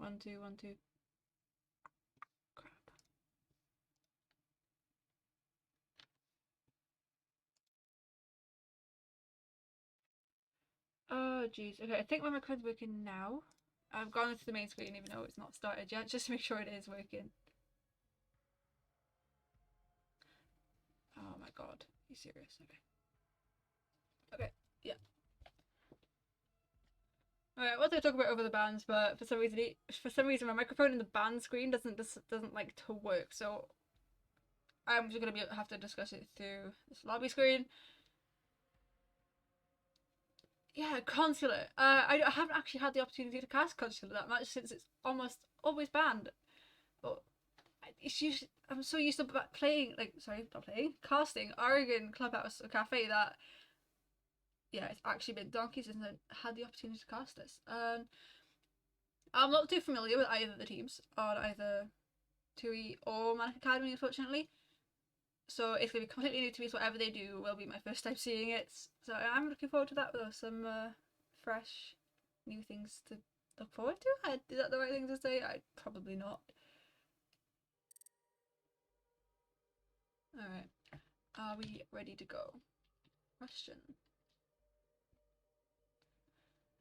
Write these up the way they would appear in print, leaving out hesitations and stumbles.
1, 2, 1, 2. Crap. Oh jeez. Okay, I think my microphone's working now. I've gone into the main screen even though it's not started yet, just to make sure it is working. Oh my god. Are you serious? Okay. Okay, yeah. Alright, what did I talk about over the bands, but for some reason my microphone in the band screen doesn't like to work, so I'm just gonna have to discuss it through this lobby screen. Yeah, Consulate. I haven't actually had the opportunity to cast Consulate that much since it's almost always banned. But it's usually, I'm so used to playing, like, sorry, not playing, casting Oregon Clubhouse or Cafe that, yeah, it's actually been donkeys since I had the opportunity to cast this. I'm not too familiar with either of the teams on either TUI or Manic Academy, unfortunately. So it's going to be completely new to me, so whatever they do will be my first time seeing it. So I'm looking forward to that, with some fresh new things to look forward to. Is that the right thing to say? Probably not. Alright. Are we ready to go? Question.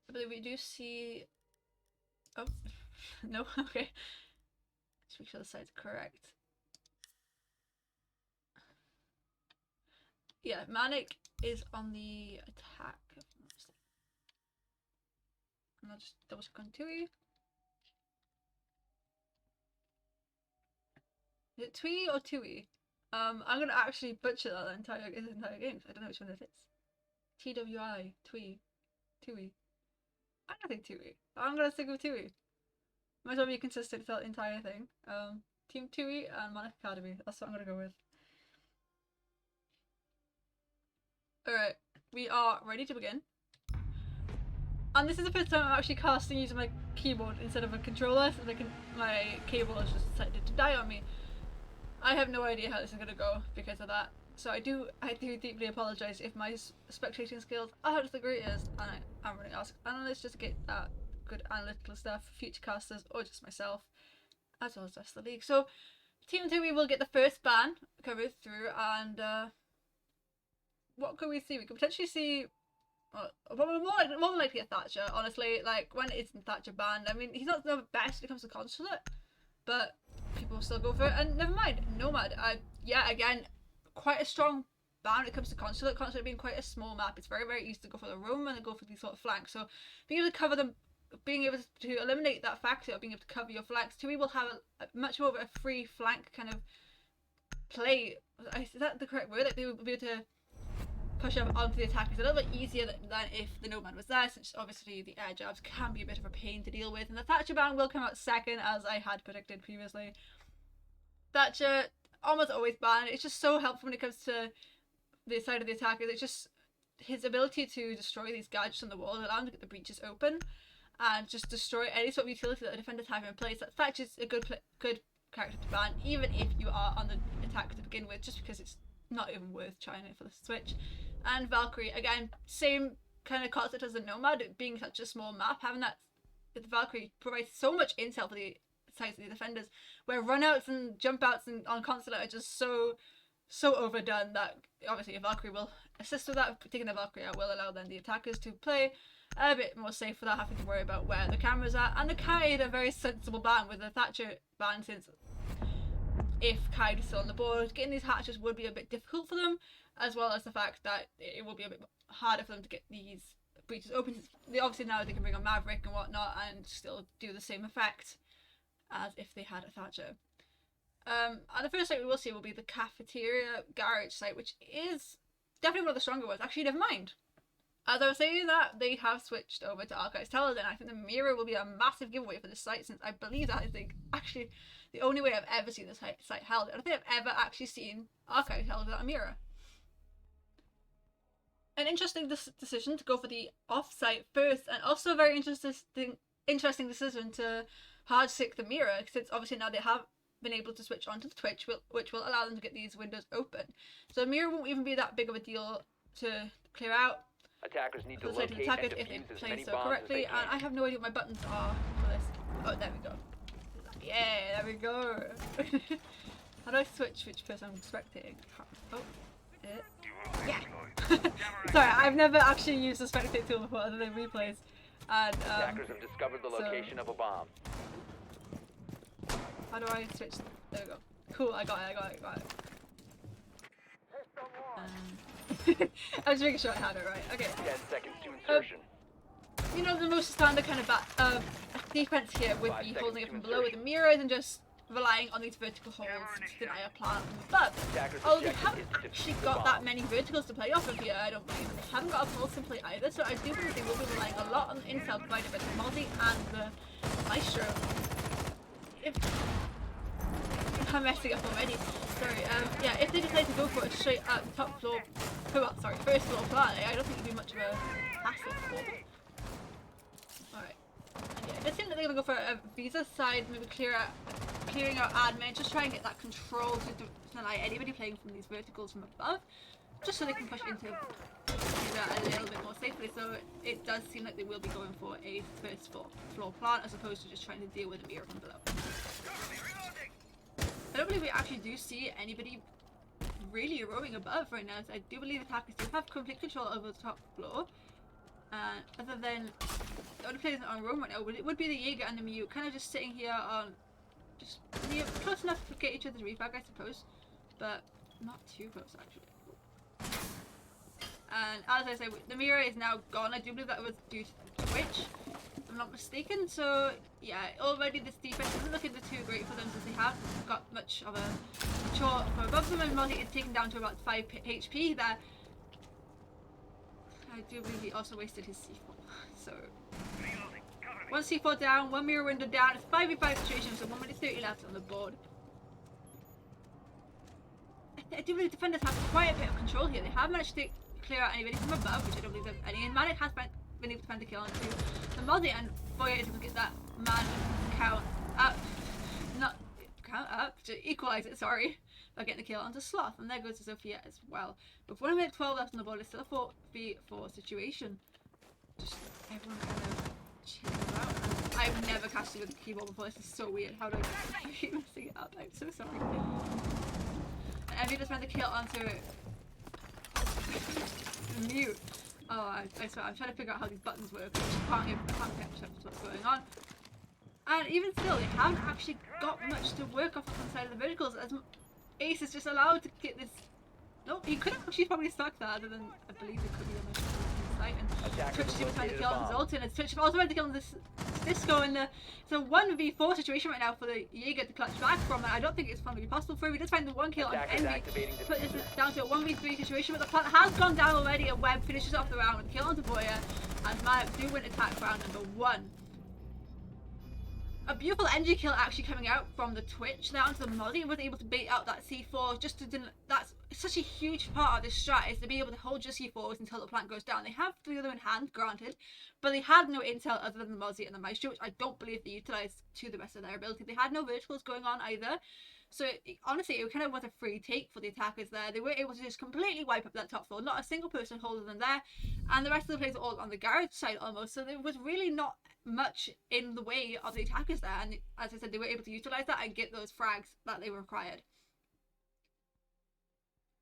I believe we do see... Oh, no, okay. Let's make sure the side's correct. Yeah, Manic is on the attack. And I'll just double check on Tui. Is it Tui or Tui? I'm gonna actually butcher that entire game. I don't know which one it is. TWI, Tui, Tui. I don't think Tui. I'm gonna stick with Tui. Might as well be consistent throughout the entire thing. Team Tui and Manic Academy. That's what I'm gonna go with. Alright, we are ready to begin. And this is the first time I'm actually casting using my keyboard instead of a controller, so my cable has just decided to die on me. I have no idea how this is gonna go because of that. So I do deeply apologise if my spectating skills aren't as the greatest, and I'm going to ask analysts just to get that good analytical stuff for future casters or just myself, as well as the rest of the league. So Team 2 we will get the first ban covered through, and what could we see? We could potentially see more likely a Thatcher, honestly. Like, when isn't Thatcher banned? I mean, he's not the best when it comes to Consulate, but people still go for it. And never mind, Nomad. Yeah, again, quite a strong ban when it comes to Consulate. Consulate being quite a small map, it's very, very easy to go for the roam and go for these sort of flanks. So being able to cover them, being able to eliminate that factor of being able to cover your flanks, TUI will have a much more of a free flank kind of play. Is that the correct word? Like, they will be able to push up onto the attack is a little bit easier than if the Nomad was there, since obviously the air jabs can be a bit of a pain to deal with, and the Thatcher ban will come out second, as I had predicted previously. Thatcher, almost always banned. It's just so helpful when it comes to the side of the attackers. It's just his ability to destroy these gadgets on the wall, allow him to get the breaches open, and just destroy any sort of utility that the defenders have in place. That Thatcher's a good character to ban, even if you are on the attack to begin with, just because it's not even worth trying it for the switch. And Valkyrie, again, same kind of concept as the Nomad, being such a small map, having that the Valkyrie provides so much intel for the sides of the defenders, where runouts and jump outs and on Consulate are just so overdone that obviously a Valkyrie will assist with that. Taking the Valkyrie out will allow then the attackers to play a bit more safe without having to worry about where the cameras are. And the Kaid a very sensible ban with the Thatcher ban, since if Kaid is still on the board, getting these hatches would be a bit difficult for them, as well as the fact that it will be a bit harder for them to get these breaches open. Obviously now they can bring on Maverick and whatnot and still do the same effect as if they had a Thatcher. And the first site we will see will be the Cafeteria Garage site, which is definitely one of the stronger ones. Actually, never mind. As I was saying that, they have switched over to Archives Towers, and I think the mirror will be a massive giveaway for this site, since I believe that is actually the only way I've ever seen this site held. I don't think I've ever actually seen Archives held without a mirror. An interesting decision to go for the off-site first, and also a very interesting decision to hard stick the mirror, since obviously now they have been able to switch onto the Twitch, which will allow them to get these windows open. So the mirror won't even be that big of a deal to clear out. Attackers need to locate locate if and they defuse as play many so bombs correctly, as they and I can. have no idea what my buttons are for this. Oh, there we go. Yeah, there we go. How do I switch which person I'm spectating? Oh, yeah. Sorry, I've never actually used the spectate tool before other than replays. And Attackers have discovered the location of a bomb. How do I switch? There we go. Cool, I got it. I was making sure I had it right. Okay. 10 seconds to insertion. You know, the most standard kind of defense here would be holding it from below with the mirrors and just relying on these vertical holes to deny a plant from above. Oh, they haven't actually got that many verticals to play off of here, I don't believe. They haven't got a pulse to play either, so I do believe they will be relying a lot on the intel provided by the Multi and the Maestro. I'm messing up already. Sorry, yeah, if they decide to go for a straight top floor, first floor plant, I don't think it'd be much of a hassle for them. Alright. And yeah, I think that they're gonna go for a visa side, maybe clearing out admin, just try and get that control to deny anybody playing from these verticals from above, just so they can push into visa a little bit more safely. So it does seem like they will be going for a first floor plant as opposed to just trying to deal with a mirror from below. I don't believe we actually do see anybody really roaming above right now, so I do believe attackers do have complete control over the top floor. Other than the only players on roam right now, it would be the Jaeger and the Mute, kind of just sitting here on just near, close enough to get each other's refag, I suppose, but not too close actually. And as I say, the mirror is now gone. I do believe that was due to Twitch, if I'm not mistaken. So yeah, already this defense isn't looking too great for them, since they have got much of a control from above them, and Multi is taken down to about 5 HP there. I do believe he also wasted his C4. So one C4 down, one mirror window down. It's a 5v5 situation, so 1 minute 30 left on the board. I do believe defenders have quite a bit of control here. They have managed to clear out anybody from above, which I don't believe there's any. And Manic has been able to find the kill onto the Multi, and Boya is able to get that man count up. Not count up, to equalise it, sorry. By getting the kill onto Sloth, and there goes to Sophia as well. But 1 minute 12 left on the board, it's still a 4v4 situation. Just everyone kind of chilling out. I've never casted with the keyboard before, this is so weird. How do I keep messing it up? I'm so sorry. And Evie just found the kill onto Mute. Oh, I swear, I'm trying to figure out how these buttons work. I can't catch up to what's going on. And even still, they haven't actually got much to work off on the side of the verticals. As Ace is just allowed to get this. No, he could have actually probably stuck that, other than I believe it could be on the site. And Twitch is trying to kill on his ult, and Twitch is also trying to kill on this Disco in the. It's a 1v4 situation right now for the Jaeger to clutch back from, and I don't think it's going to be possible for him. He does find the one kill on Envy, put this down to a 1v3 situation, but the plant has gone down already, and Webb finishes off the round with a kill on Boya, and Manic do win attack round number 1. A beautiful energy kill actually coming out from the Twitch there onto the Molly, and was able to bait out that C4 just to that's such a huge part of this strat, is to be able to hold your C4s until the plant goes down. They have the other in hand, granted, but they had no intel other than the Mozzie and the Maestro, which I don't believe they utilised to the best of their ability. They had no verticals going on either, so honestly it kind of was a free take for the attackers there. They were able to just completely wipe up that top floor, not a single person holding them there, and the rest of the players were all on the garage side almost, so there was really not much in the way of the attackers there, and as I said, they were able to utilise that and get those frags that they required.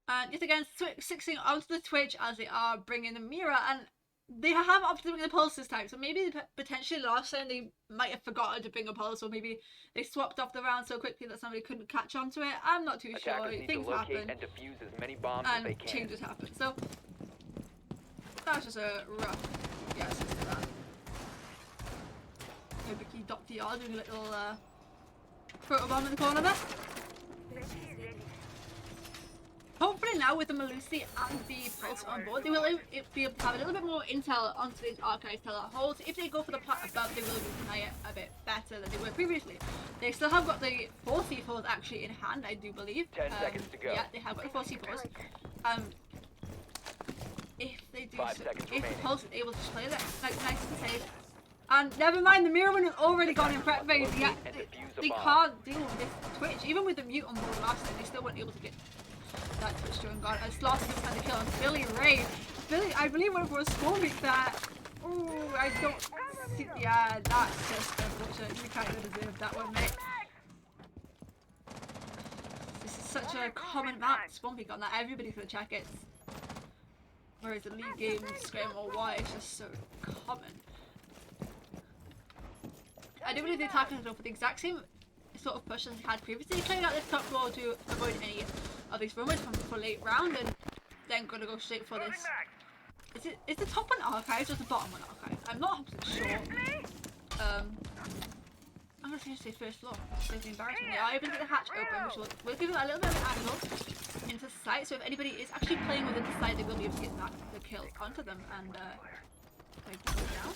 And yet again, switching onto the Twitch as they are bringing the mirror, and they have opted to bring the pulse this time, so maybe potentially last time they might have forgotten to bring a pulse, or maybe they swapped off the round so quickly that somebody couldn't catch on to it. I'm not too sure. Things happen, and defuse as many bombs and as they can. Changes happen, so that's just a rough guess as to that. Vicky Dr. doing a little photobomb in the corner there. Hopefully now with the Malusi and the Pulse on board, they will be able to have a little bit more intel onto these archives till that holds. If they go for the plat above, they will deny it a bit better than they were previously. They still have got the 4 C4s actually in hand, I do believe. 10 seconds to go. Yeah, they have got the 4 C4s. If they do, if the Pulse is able to play that, like nice and safe. And never mind, the mirror one has already gone in prep phase. Yeah, they can't deal with this Twitch. Even with the Mute on board last time, they still weren't able to get that Twitch during God. And Sloth is trying to kill on Billy Ray. Billy, I believe went for a small week there. Oh, I don't Yeah, that's just unfortunate. You kind of deserved that one, mate. This is such a common map, Spawn Peak, on that everybody's gonna check it. Whereas the league games, Scrim or what, it's just so common. I do believe the attackers go for the exact same sort of push as they had previously, clearing out this top floor to avoid any of these rumors for late round, and then gonna go straight for this. Is the top one archived or the bottom one archived? I'm not 100% sure. I'm gonna say first floor. There's the embarrassment. They are able to get the hatch open, which will give them a little bit of an angle into sight. So if anybody is actually playing within the site, they will be able to get the kill onto them and like go down.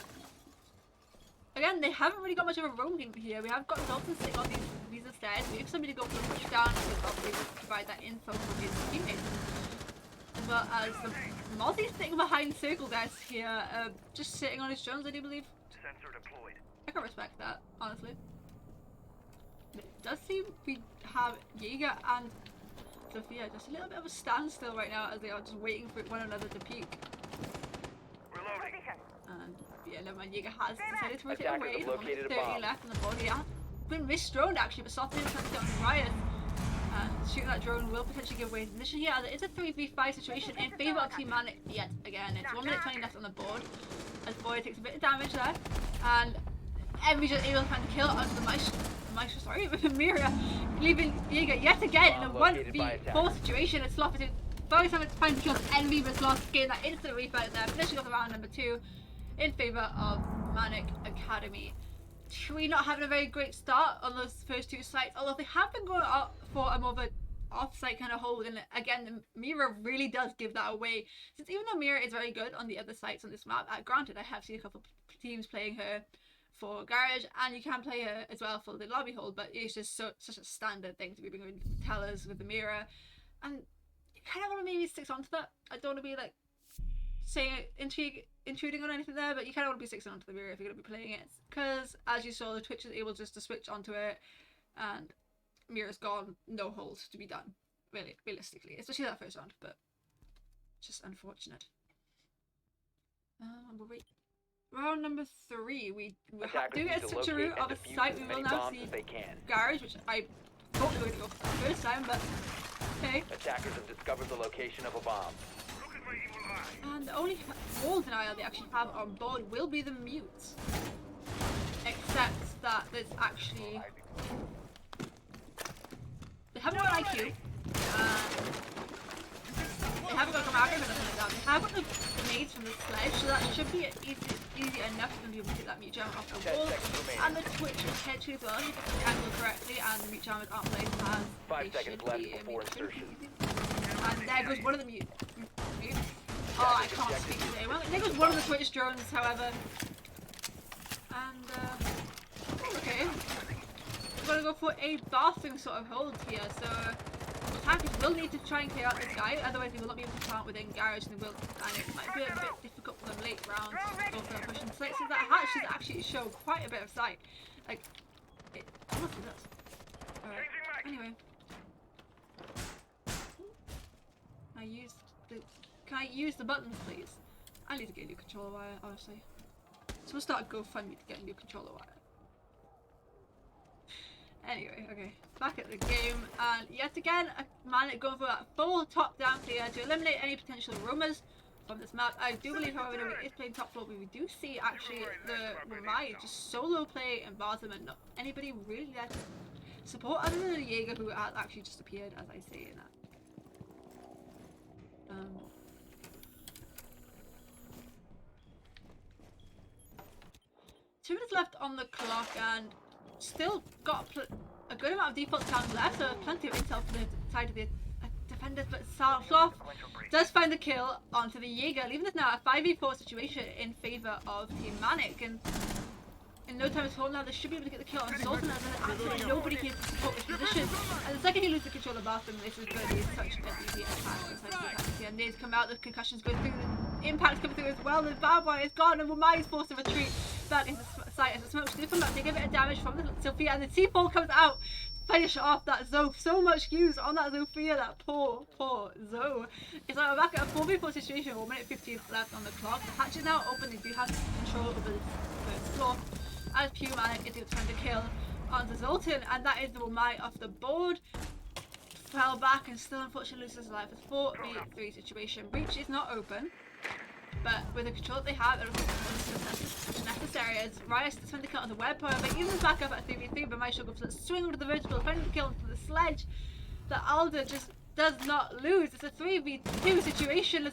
Again, they haven't really got much of a roaming here. We have got Dalton sitting on these stairs. We have somebody go for a push down and we'll be able to provide that info for his teammates. As well as the Mozzie sitting behind circle guys here, just sitting on his drones, I do believe. Sensor deployed. I can respect that, honestly. It does seem we have Jaeger and Sophia just a little bit of a standstill right now as they are just waiting for one another to peek. Reloading. And yeah, never mind, Jaeger has decided to rotate Attackers away. have There's only located a 30 bomb. left on the body. Yeah, been misdroned actually, but Soft didn't touch down Riot. And shooting that drone will potentially give away the position here. As it is a 3v5 situation in favour of Team Manic yet again. It's 1 minute 20 left on the board. As Boy takes a bit of damage there. And Envy just able to find the kill onto the Mira, leaving Jaeger yet again in a 1v4 situation. It's Sloth is very time to find the kill Envy, but Sloth getting that instant refight there, finishing off the round number 2 in favour of Manic Academy. Tree not having a very great start on those first 2 sites, although they have been going up for a more of an off-site kind of hold, and again the Mira really does give that away, since even though Mira is very good on the other sites on this map, granted I have seen a couple of teams playing her for Garage, and you can play her as well for the lobby hold, but it's just such a standard thing to be bringing tellers with the Mira, and you kind of want to maybe stick onto that. I don't want to be like saying intruding on anything there, but you kind of want to be sticking onto the Mira if you're going to be playing it, because as you saw, the Twitch is able just to switch onto it, and Mira's gone, no hold to be done, really, realistically, especially that first round, but just unfortunate. We'll wait. Round number 3, we do get such a route of a site. We will now see Garage, which I thought we were going to go for the first time, but okay. Attackers have discovered the location of a bomb. And the only wall denial they actually have on board will be the mute. Except that there's actually... They haven't got an IQ. They haven't got a camera or anything like that. They have got the grenades from the sledge, so that should be easy enough for them to be able to get that mute jam off the wall. And the Twitch potentially as well, if you get the angle correctly, and the mute jammers aren't placed as 5 they seconds should left be. before insertion. And there goes one of the mute. Oh, I can't speak today. Well, there goes one of the Twitch drones, however. And, okay. We're gonna go for a bathroom sort of hold here, so attackers will need to try and clear out this guy, otherwise they will not be able to plant within Garage, and it might be a bit difficult for them late rounds to go for that push. And so that hatch should actually show quite a bit of sight. Like, it honestly does. Alright, anyway. Can I use the buttons, please? I need to get a new controller wire, honestly. So we'll start a GoFundMe to get a new controller wire. Anyway, okay. Back at the game, and yet again, Manic going for that full top-down clear to eliminate any potential roamers from this map. I do believe, however, that it is playing top floor, but we do see actually the Ramai just solo play and Bartham, and not anybody really there to support other than the Jaeger, who has actually just appeared, as I say in that. 2 minutes left on the clock, and still got a good amount of default sound left, so plenty of intel for the side of the defenders, but Sloth does find the kill onto the Jaeger, leaving us now a 5v4 situation in favour of Team Manic, and in no time at all now they should be able to get the kill on Sultan, and there's absolutely nobody here to support this position. And the second he loses the control of Bathroom, this is going to be such an easy attack. And these come out, the concussions go through, the impacts come through as well, the barbed wire is gone, and Wamai is forced to retreat back into the site as the smoke's through from that. They give it a damage from the Sophia, and the C4 comes out. finish off that Zoe. So much use on that Zofia, that poor Zoe. It's like we're back at a 4v4 situation, 1 minute 15 left on the clock. The hatch is now open, they do have control over the first floor. As Pure Manic is trying to kill onto Zoltan, and that is the Womai off the board. Fell back and still unfortunately loses his life. It's 4v3 situation. Breach is not open, but with the control that they have, it's necessary as Riot is trying to kill on the web, however, even back up at 3v3, but might struggle for that swing over the vertical, trying to kill onto the sledge. The Alder just does not lose. It's a 3v2 situation. The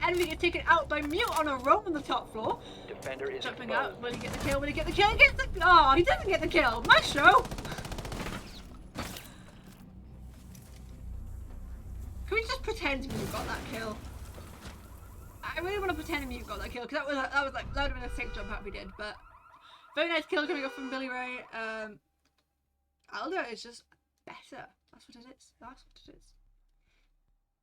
enemy is taken out by Mute on a roam on the top floor. Defender is Jumping exposed. out. Will he get the kill? Will he get the kill? He gets the. Oh, he doesn't get the kill. Maestro! Can we just pretend Mute got that kill? I really want to pretend Mute got that kill because that would have been a sick jump out if we did. But very nice kill coming up from Billy Ray. Alder is just better. That's what it is. That's what it is.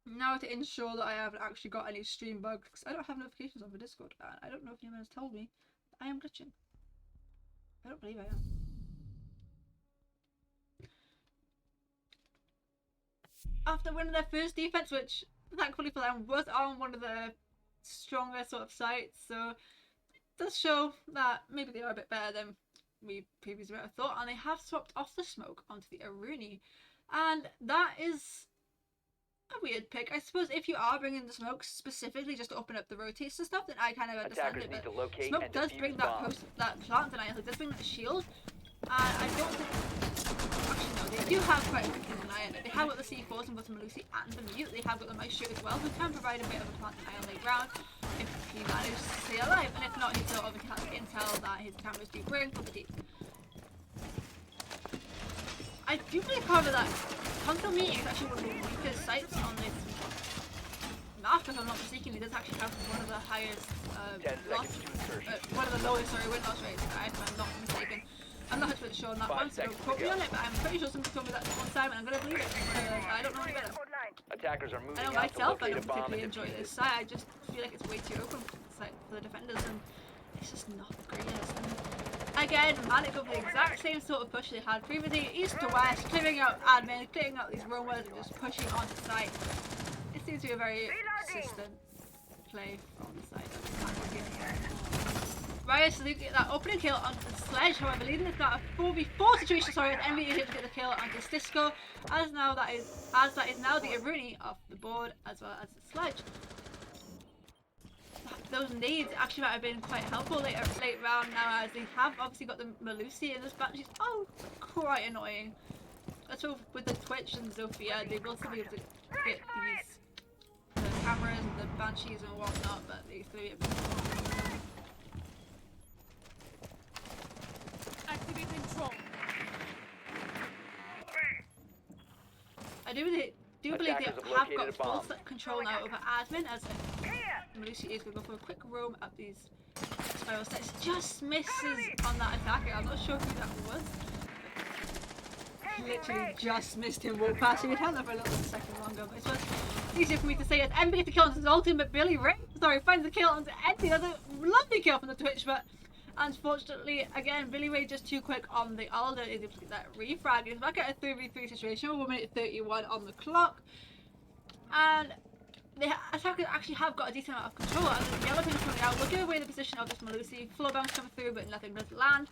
Now to ensure that I haven't actually got any stream bugs, because I don't have notifications on the Discord, and I don't know if anyone has told me that I am glitching. I don't believe I am. After winning their first defense, which thankfully for them was on one of the stronger sort of sites, so it does show that maybe they are a bit better than we previously might have thought, and they have swapped off the smoke onto the Aruni, and that is a weird pick. I suppose if you are bringing the smoke specifically just to open up the rotates and stuff, then I kind of understand Attackers it, need but to locate smoke and does defuse bring that bombs. that plant denial, it does bring that shield, and I don't think, actually no, they do have quite a good denial. They have got the C4s and both the Malusi and the Mute, they have got the Maestro as well, who can provide a bit of a plant denial late round if he manages to stay alive, and if not, he still obviously has intel that his cameras do bring for the deep. I do believe, however, that console meeting is actually one of the weakest sites on this map, if I'm not mistaken. It does actually have one of the highest 10 loss, seconds to insertion. one of the lowest, win loss rates, if I'm not mistaken. I'm not 100% sure on that 5 one, so don't seconds to quote me go. on it, but I'm pretty sure somebody told me that one time, and I'm going to believe it, because I don't know any better. Attackers are moving I know out to myself, I locate a don't bomb particularly and enjoy defuse this it. site. I just feel like it's way too open for the defenders, and it's just not the greatest. And again, Manic of the exact same sort of push they had previously, east to west, clearing out admin, clearing out these roamers, and just pushing onto site. It seems to be a very consistent play from the side of the Riot salute that opening kill onto the sledge, however, leading us now a 4v4 situation, sorry, with envy able to get the kill onto Stisco, as that is now the Aruni off the board, as well as the sledge. Those nades actually might have been quite helpful late round now, as they have obviously got the Malusi and this Banshee's quite annoying. So with the Twitch and Zofia, they will still be able to get these cameras and the Banshees and whatnot, but they still be able to. Activate control. I do believe they Attackers have have located got a full bomb. control now over admin, as Malusi is going to go for a quick roam up these spiral steps. Just misses on that attacker. I'm not sure who that was. Literally just missed him walk past. He would have that for a little second longer, but it's easier for me to say it's Envy gets the kill on Zoltan, but Billy Ray, finds the kill on Envy. That's a lovely kill from the Twitch, but unfortunately, again, Billy Ray just too quick on the Alder, is able to get that refrag. He's back at a 3v3 situation, 1 minute 31 on the clock, and the attackers actually have got a decent amount of control. And the yellow pin is coming out, looking away the position of this Malusi. Floor bounce coming through, but nothing does land,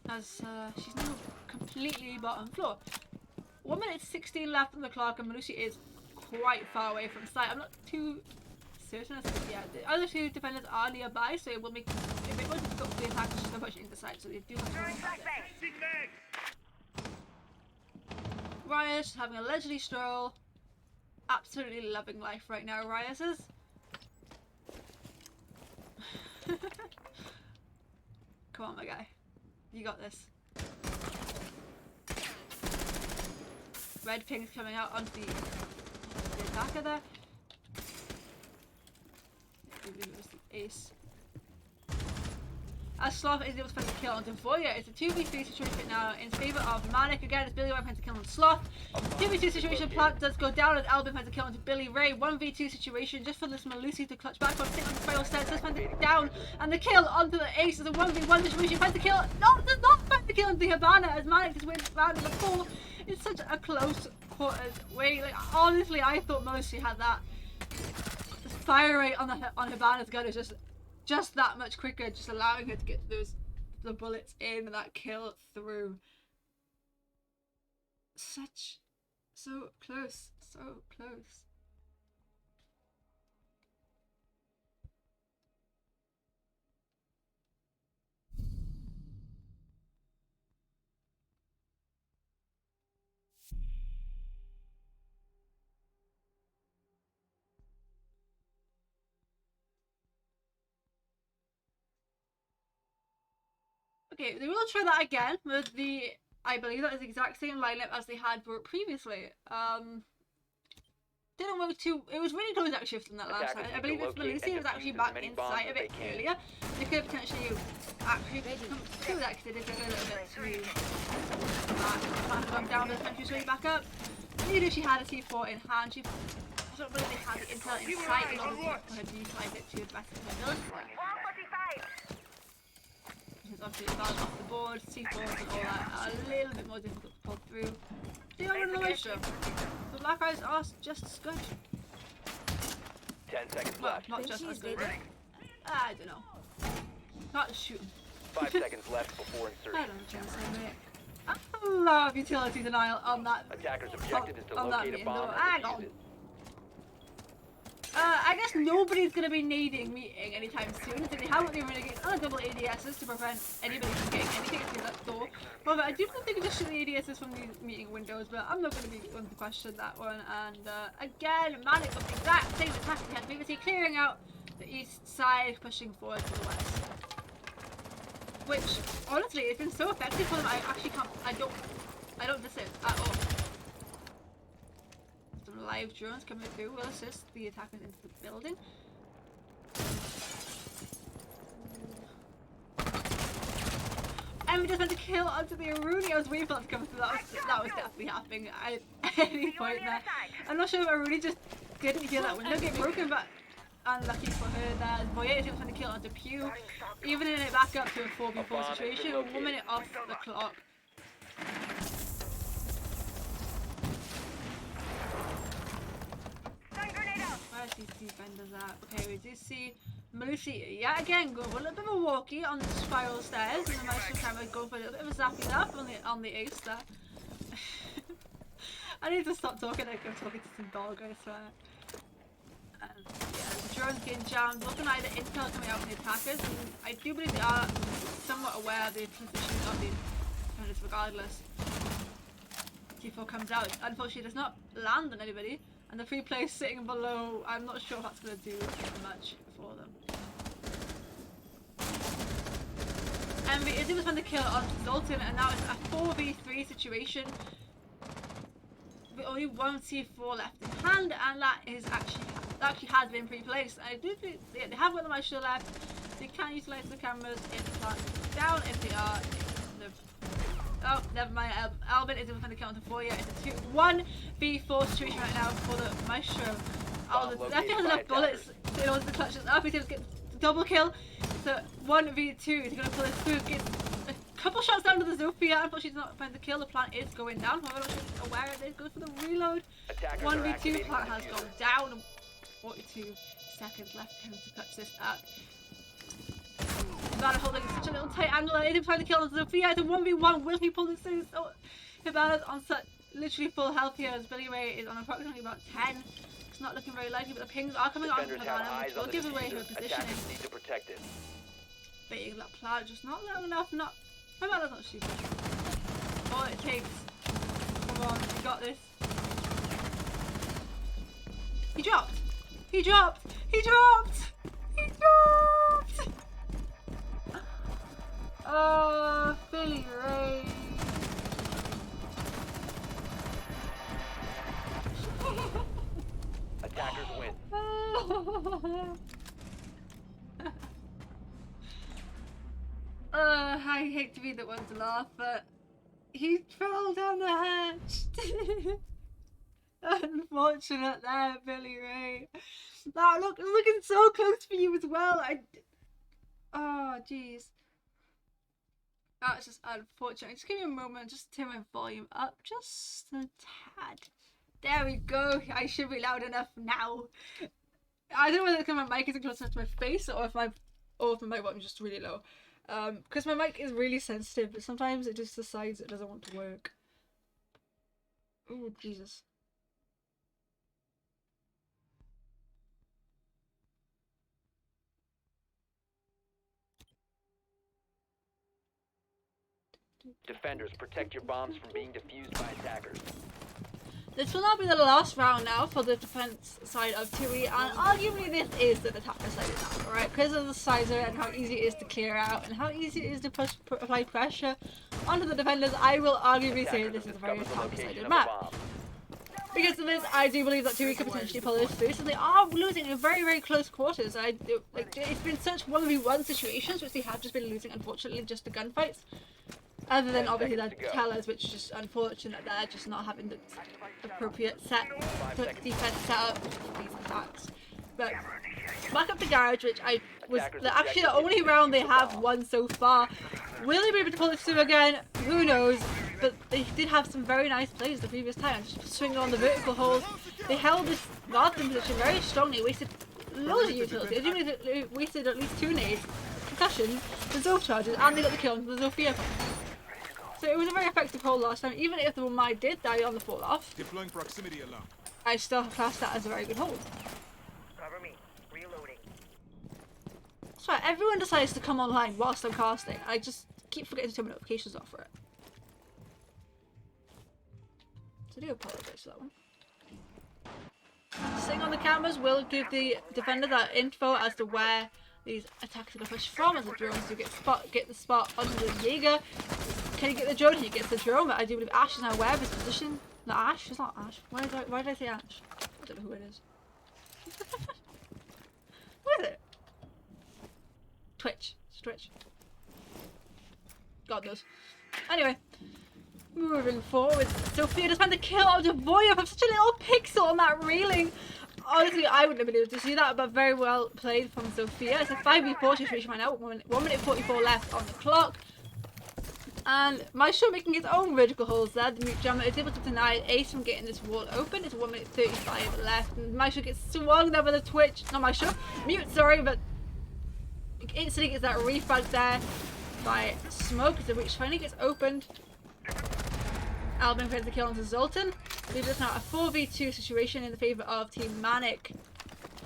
as she's now completely bottom floor. 1 minute 16 left on the clock, and Malusi is quite far away from sight. I'm not too certain as to, yeah, the other two defenders are nearby, so it will make it a bit more difficult for the attackers to push into sight, so they do have to run back there. Riot is having a leisurely stroll. Absolutely loving life right now, Riot is. Come on, my guy. You got this. Red ping's coming out onto the attacker there. I believe it was the ace. as Sloth is able to find the kill onto Voya. It's a 2v3 situation now in favour of Manic. Again, it's Billy Ray finds a kill on Sloth. 2v2 situation, Plant does go down as Albin finds a kill onto Billy Ray. 1v2 situation, just for this Malusi to clutch back on, sit on the final stairs, does find it down, and the kill onto the Ace is a 1v1 situation, finds the kill, no, does not find the kill onto the Havana as Manic just wins round in the pool. It's such a close quarters way. Like, honestly, I thought Malusi had that. The fire rate on Havana's gun is just that much quicker, just allowing her to get the bullets in and that kill through. So close, so close. Okay, they will try that again with the, I believe that is the exact same lineup as they had for previously. Didn't work too, it was really close actually from that last time. I believe if Malusi was actually back in sight a bit earlier, they could have potentially actually come through that because they did go a little bit too back. Gone down to the country straight back up. Neither she had a C4 in hand. She, I don't believe they had the intel in sight in order for her to utilise it to the best of her ability. Obviously the off the board, C4s and all that are a little bit more difficult to pull through. They are in the moisture. The Black Eyes are just as good. 10 seconds Well, left. not just as good. I don't know. Not shoot. 5 seconds left before I insertion. don't know what I'm saying, mate. I love utility denial on that. Attackers' objective is to on that locate a meeting, bomb though. and Hang defuse on. it. I guess nobody's going to be needing meeting anytime soon, so they haven't been running against other double ADSs to prevent anybody from getting anything through that door. However, I do think they can just shoot the ADSs from these meeting windows, but I'm not going to be one to question that one. And again, Manic with the exact same attack they had previously, clearing out the east side, pushing forward to the west. Which, honestly, it's been so effective for them, I actually can't, I don't miss it at all. Some live drones coming through will assist the attackers into the building. And we just went to kill onto the Aruni. I was waiting for that to come through. That was definitely happening at any point there. I'm not sure if Aruni just didn't hear that window get broken, but unlucky for her that Voyeur is going to kill onto Pew, even in it back up to a 4v4 situation, 1 minute off the clock. Where's these defenders at? Okay, we do see Malusi yet again go for a little bit of a walkie on the spiral stairs, and the mouse camera go for a little bit of a zappy zap on the ace there. I need to stop talking like I'm talking to some dog, I swear. Yeah, the drone's getting jammed, looking like the intel coming out from the attackers, and I do believe they are somewhat aware of the position of the defenders regardless. T4 comes out, unfortunately does not land on anybody, and the free play sitting below, I'm not sure if that's going to do much for them. And we did find the kill on Zoltan, and now it's a 4v3 situation. With only one C4 left in hand, and that actually has been pre-placed. I do think they have one of my shield left. They can utilise the cameras if the plant is down, if they are. Oh, never mind. Albin is going to count to 4 yet. It's a 1v4 situation right now for the Maestro. Albin definitely has enough bullets in order to clutch this up. He's going to get the double kill. So 1v2. He's going to pull this through. Get a couple shots down to the Zofia. Unfortunately, she's not find the kill. The plant is going down. However, she's aware of this. Goes for the reload. 1v2. Plant has gone down. 42 seconds left for him to clutch this up. Hibana holding such a little tight angle. He didn't try to kill Zofia. It's a 1v1. Will he pull this through? So Hibana's on such literally full health here as Billy Ray is on approximately about 10. It's not looking very likely, but the pings are coming on from Hibana, which will give away her positioning. Baiting that plant, just not low enough. Not Hibana's not stupid. All it takes. Come on, you got this. He dropped! He dropped! He dropped! He dropped! Oh, Billy Ray. Attackers win. I hate to be the one to laugh, but he fell down the hatch. Unfortunate there, Billy Ray. Now look, it's looking so close for you as well. Oh, jeez. That's just unfortunate. Just give me a moment, just turn my volume up just a tad. There we go. I should be loud enough now. I don't know whether it's because my mic isn't close enough to my face or if my mic volume is just really low. Because my mic is really sensitive, but sometimes it just decides it doesn't want to work. Oh, Jesus. Defenders, protect your bombs from being defused by attackers. This will not be the last round now for the defense side of 2E, and arguably this is the attacker side now, alright? Because of the sizer and how easy it is to clear out and how easy it is to apply pressure onto the defenders, I will arguably say this is a very attacker-sided map. Because of this, I do believe that 2E could potentially pull this through, so they are losing in very, very close quarters. It's been such 1v1 situations, which they have just been losing, unfortunately, just the gunfights. Other than obviously their tellers, which is just unfortunate that they're just not having the appropriate defense set up for these attacks. But back up to Garage, which was actually the only round they have won so far. Will they be able to pull this through again? Who knows? But they did have some very nice plays the previous time, just swinging on the vertical holes. They held this Larkin position very strongly, wasted loads of utility. They wasted at least 2 nades, concussions, the Zof charges, and they got the kill on the Zofia. So it was a very effective hold last time. Even if the Mai did die on the fall off, deploying proximity alarm. I still class that as a very good hold. Cover me. Reloading. That's right, everyone decides to come online whilst I'm casting. I just keep forgetting to turn my notifications off for it. So I do apologise for that one. Sitting on the cameras will give the defender that info as to where these attacks are going to push from, as the drones do get the spot onto the Jaeger. Can he get the drone? He gets the drone, but I do believe Ash is now aware of his position. Not Ash, it's not Ash. Why did I say Ash? I don't know who it is. Who is it? Twitch. It's Twitch. God knows. Anyway, moving forward. Sophia just found the kill out of Voyev. I'm such a little pixel on that railing. Honestly, I wouldn't have been able to see that, but very well played from Sophia. It's a 5v4 situation right now. 1 minute 44 left on the clock. And Maestro making his own vertical holes there. The mute jammer is able to deny Ace from getting this wall open. It's 1 minute 35 left. And Maestro gets swung there with a twitch. Not Maestro. Mute, sorry, but instantly gets that refrag there by Smoke as the breach finally gets opened. Albin gets the kill onto Zoltan. Leaves us now a 4v2 situation in the favour of Team Manic.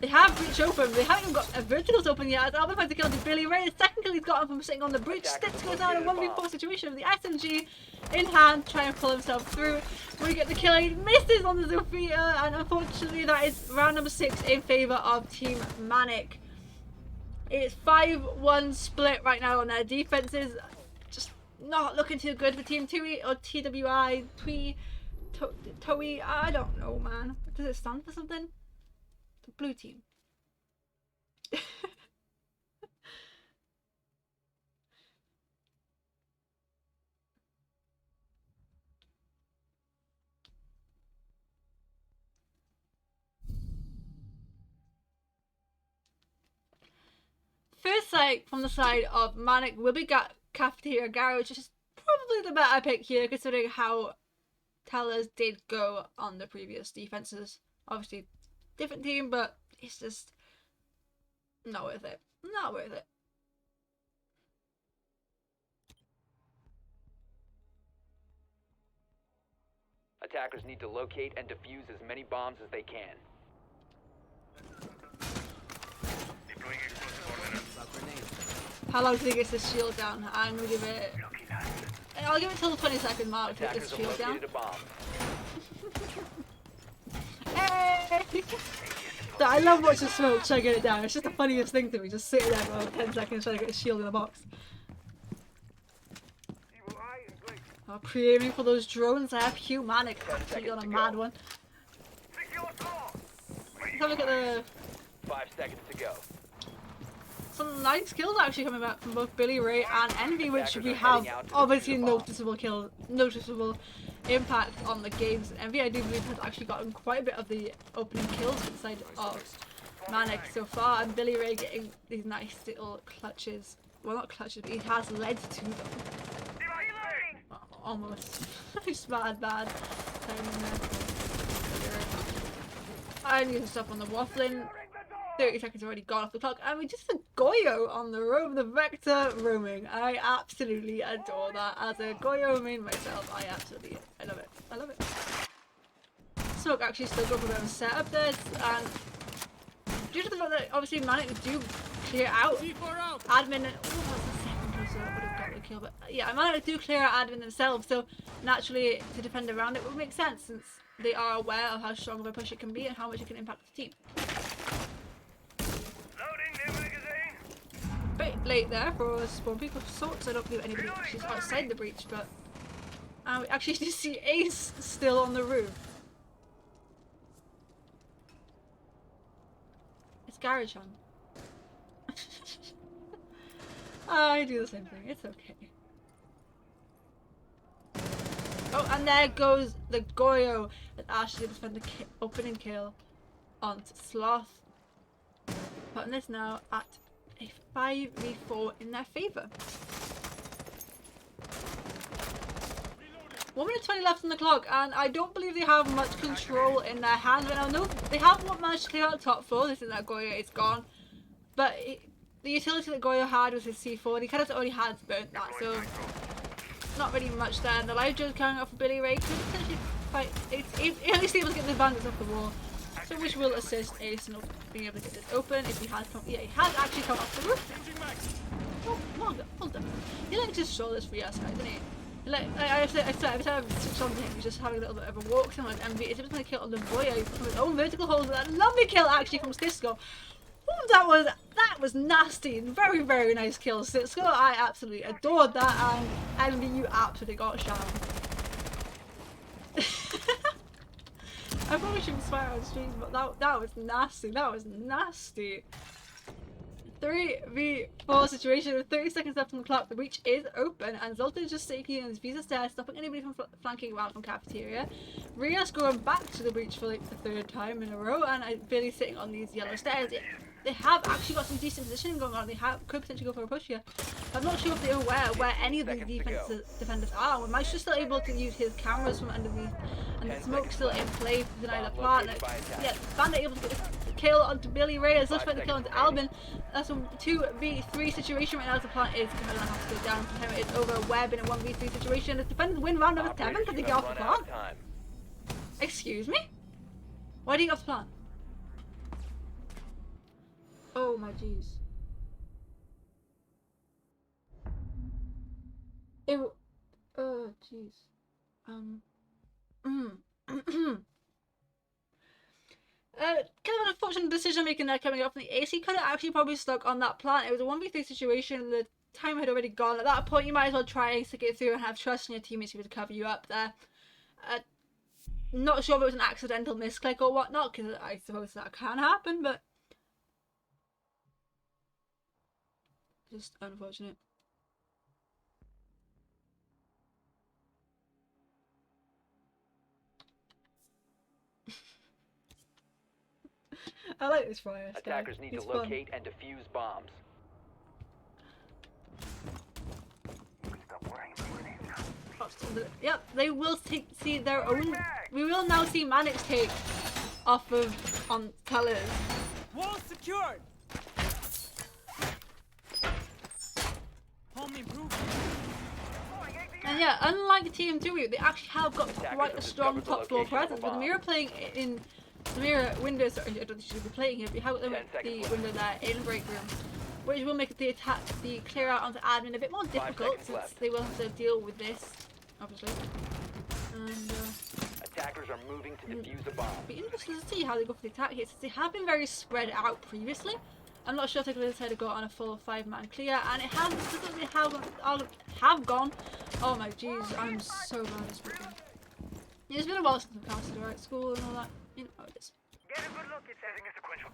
They have breach open, they haven't even got a verticals open yet. As Albin finds the kill onto Billy Ray. The second kill he's gotten from sitting on the breach. Sticks goes down in a 1v4 situation with the SMG in hand, trying to pull himself through. When he gets the kill, he misses on the Zofia, and unfortunately that is round number 6 in favour of Team Manic. It's 5-1 split right now on their defences. Just not looking too good for Team 2E or TWI, TOE, I don't know, man. Does it stand for something? The blue team. First sight from the side of Manic will be Cafeteria Garage, which is probably the better pick here considering how Tellers did go on the previous defenses. Obviously, different team, but it's just not worth it. Not worth it. Attackers need to locate and defuse as many bombs as they can. Deploying explosive ordnance. How long till he gets his shield down? I'm gonna give it. I'll give it till the 20-second mark to get Attackers this have shield down. located a bomb. Hey! I love watching Smoke try to get it down. It's just the funniest thing to me, just sitting there for 10 seconds trying to get his shield in the box. Evil eye and blade. Oh, pre-aiming for those drones. I have Hugh Manic actually on a mad one. Secure door. Let's have a look at the. 5 seconds to go. some nice kills actually coming back from both Billy Ray and Envy, which we have obviously noticeable impact on the games. Envy, I do believe, has actually gotten quite a bit of the opening kills inside of Manic so far, and Billy Ray getting these nice little clutches. Well, not clutches, but he has led to them. Almost. It's bad. I'm using stuff on the waffling. 30 seconds already gone off the clock, and we just a Goyo on the roam, the Vector roaming. I absolutely adore that. As a Goyo main myself, I love it. Smoke actually still go for a bit of a setup there, and due to the fact that obviously Manic do clear out admin, that's the second kill, so I would have got the kill, but yeah, Manic do clear out admin themselves, so naturally to defend around it would make sense since they are aware of how strong of a push it can be and how much it can impact the team. Bit late there for a spawn peek of sorts. I don't believe anybody actually is outside the breach, but we actually do see Ace still on the roof. It's garage on. I do the same thing. It's okay. Oh, and there goes the Goyo that Ashley was found the opening kill on Sloth. Putting this now at a 5v4 in their favour. 1 minute 20 left on the clock, and I don't believe they have much control in their hands right now. No, they haven't managed to clear out the top floor. This is that Goyo, it's gone. But the utility that Goyo had was his C4, and he kind of already had burnt that, so not really much there. And the live joe's carrying out for Billy Ray. Could potentially fight. At least able to get the bandits off the wall, so which will assist Ace in being able to get this open if he has come. Yeah, he has actually come off the roof. Oh, well done. He likes to show this for your side, doesn't he? Like I said, every time I've switched on to him, he's just having a little bit of a walk. Someone like MV is able to kill on the Voya. He's from his own vertical hold. That lovely kill actually from Cisco. Oh, that was nasty and very, very nice kill, Cisco. I absolutely adored that, and MV, you absolutely got shot. I probably shouldn't swear on stream, but that was nasty. That was nasty. 3v4 situation with 30 seconds left on the clock. The breach is open, and Zoltan is just taking in his visa stairs, stopping anybody from flanking around from cafeteria. Ria's going back to the breach for like the 3rd time in a row, and Billy's sitting on these yellow stairs. They have actually got some decent positioning going on. They could potentially go for a push here. I'm not sure if they're aware where any of these defenders are. We might just still able to use his cameras from underneath, and the smoke still in play to deny the plant. Yeah, Bandit able to get the kill onto Billy Ray, as much as the kill onto Albin. That's a 2v3 situation right now. As the plant is going to have to go down. For him, it's over a web in a 1v3 situation. The defenders win round number 7 because they get off the plant. Excuse me? Why do you get off the plant? Oh my jeez. Oh jeez. Kind of an unfortunate decision making there coming up from the AC. Could have actually probably stuck on that plant. It was a 1v3 situation. The time had already gone. At that point, you might as well try to get through and have trust in your teammates to be able to cover you up there. Not sure if it was an accidental misclick or whatnot, because I suppose that can happen, but just unfortunate. I like this fire. Attackers need to locate and defuse bombs. Yep, they will see their own. We will now see Manic's take off of on colors. Wall secured. Home improvement. And yeah, unlike TM2, they actually have got quite a strong top floor presence. With the mirror playing in the mirror window, sorry, I don't think she should be playing here, but you have the window there in break room, which will make the attack, the clear out onto admin a bit more difficult since they will have to deal with this, obviously. And attackers are moving to defuse a bomb. Be interesting to see how they go for the attack here, since they have been very spread out previously. I'm not sure if they could decide to go on a full 5-man clear, and it has specifically have gone. Oh my jeez, I'm so bad at speaking. It's been a while since I've casted, right? School and all that. You know how it is. Get a good look at setting a sequential.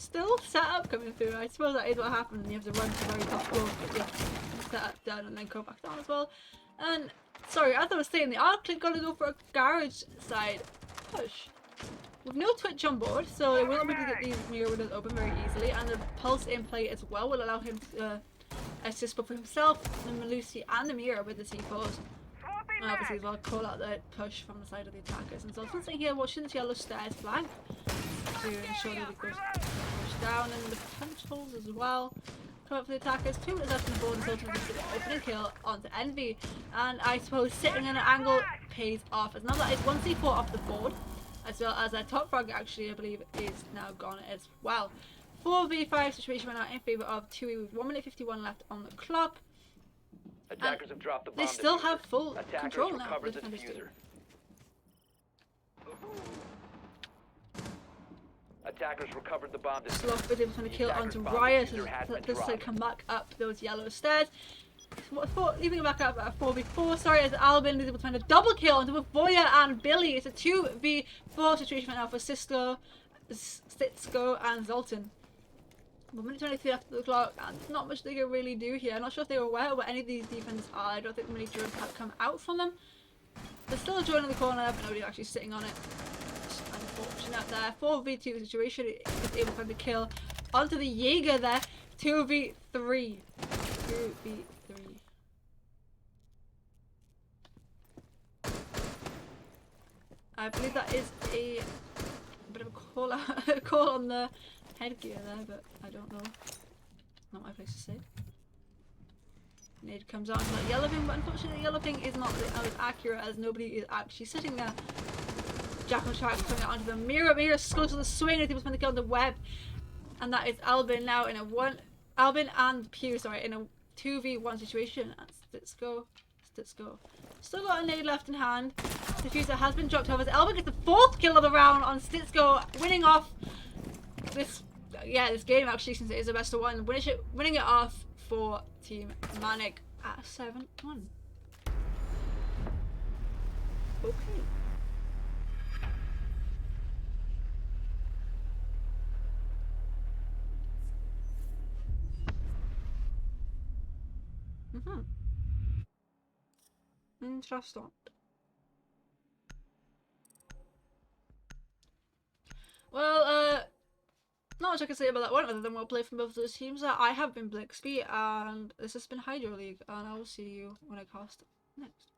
still setup coming through. I suppose that is what happened. You have to run to the very top floor to get the setup done and then go back down as well. And sorry, as I was saying, they are gonna go for a garage side push. With no Twitch on board, so it will be able to get these mirror windows open very easily, and the pulse in play as well will allow him to assist both himself, the Malusi, and the mirror with the C4s. And obviously as well call out the push from the side of the attackers. And so something here watching this yellow stairs flank to ensure that it goes push down, and the punch holes as well. Come up for the attackers, 2 minutes left on the board, and so to just opening kill onto Envy. And I suppose sitting in an angle pays off, as now that is 1 C4 off the board, as well as their top frag actually I believe is now gone as well. 4v5 situation right now in favour of 2E with 1 minute 51 left on the clock. Attackers have dropped the bomb. They still diffuser. have full Attackers control now. recovered The the defenders do. diffuser. Attackers recovered the bomb diffuser. Sloth was able to The kill attacker's onto bomb Riot diffuser has so been this side dropped. come back up those yellow stairs. Leaving it back up at a 4v4, sorry, as Albin is able to find a double kill onto Voya and Billy. It's a 2v4 situation right now for Stitsko and Zoltan. 1 minute 23 after the clock, and not much they can really do here. I'm not sure if they were aware of what any of these defenders are. I don't think many drones have come out from them. There's still a drone in the corner, but nobody's actually sitting on it. It's unfortunate there. 4v2 situation, is able to find the kill onto the Jaeger there. 2v3. 2v3. I believe that is a bit of a call out, a call on the headgear there, but I don't know. Not my place to say. Nade comes out into that yellow ping, but unfortunately the yellow ping is not as accurate as nobody is actually sitting there. Jackal Shark's coming out onto the mirror. Mirror goes to the swing, and he was going to kill on the web. And that is Albin now in a Albin and Pew, sorry, in a 2v1 situation. And Stitsko. Still got a nade left in hand. Diffuser has been dropped over. Albin gets the 4th kill of the round on Stitsko, winning off this game actually, since it is the best of one. Winning it off for Team Manic at 7-1. Okay. Interesting. Well, not much I can say about that one other than well played from both of those teams. I have been Blixby, and this has been Hydro League, and I will see you when I cast next.